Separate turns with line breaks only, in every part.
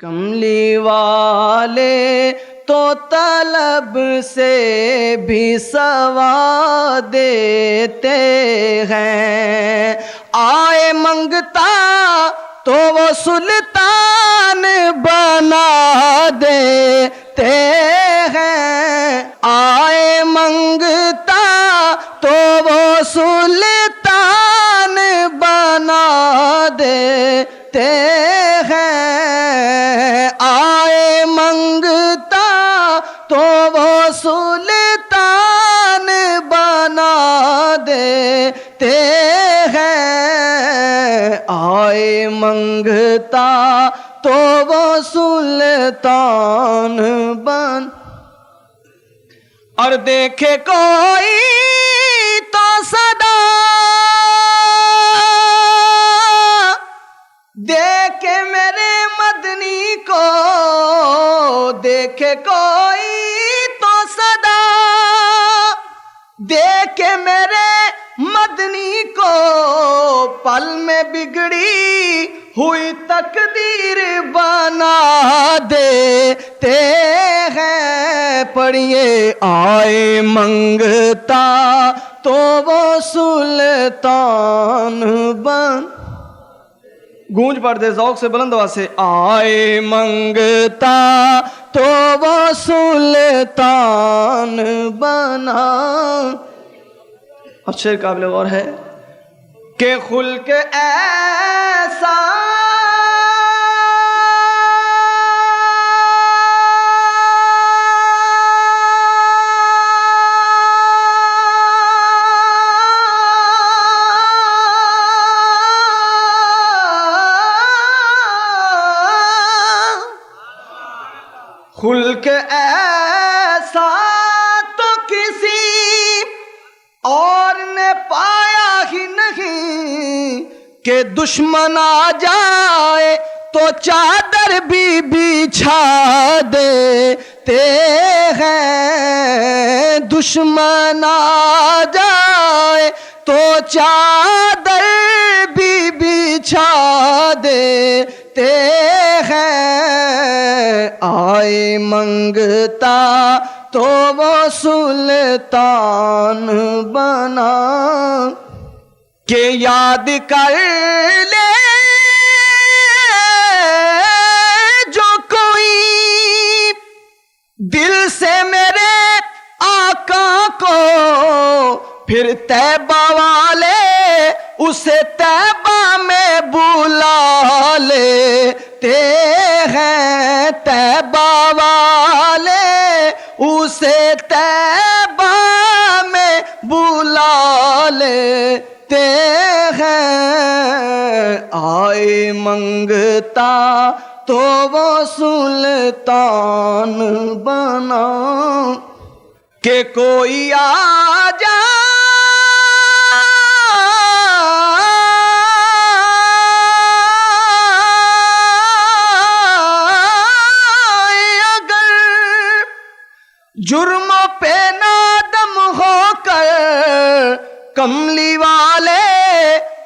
کملی والے تو طلب سے بھی سوا دیتے ہیں، آئے منگتا تو وہ سلطان بنا دیتے ہیں، آئے منگتا تو وہ سلطان بنا دیتے ہیں، آئے منگتا تو وہ سلطان بنا دیتے ہیں، آئے منگتا تو وہ سلطان بن اور دیکھے کوئی تو صدا دیکھے میرے مدنی کو، دیکھے کوئی تو صدا دیکھے میرے مدنی کو، پل میں بگڑی ہوئی تقدیر بنا دیتے ہیں، پڑھیے آئے منگتا تو وہ سلطان بن، گونج پڑھ دے ذوق سے بلند آواز سے، آئے منگتا تو وہ سلطان بنا۔ اب شعر قابل غور ہے کہ خلق ایسا خلق ایسا تو کسی اور نے پایا ہی نہیں کہ دشمن آ جائے تو چادر بھی بچھا دیتے ہیں، دشمن آ جائے تو چادر بھی بچھا دیتے ہیں، آئے منگتا تو وہ سلطان بنا، کہ یاد کر لے جو کوئی دل سے میرے آقا کو، پھر طیبہ والے اسے طیبہ میں بلا لیتے ہیں، طیبہ والے اسے طیبہ میں بلا لیتے ہیں، آئے منگتا تو وہ سلطان بنا، کہ کوئی آ جائے اگر جرم پہ نادم ہو کر، کملی والے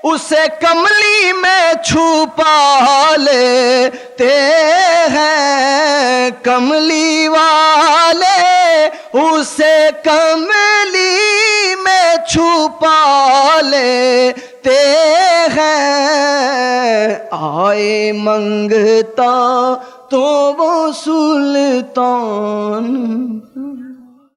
اسے کملی میں چھپا لیتے ہیں، کملی والے اسے کملی میں چھپا لیتے ہیں، آئے منگتا تو وہ سلطان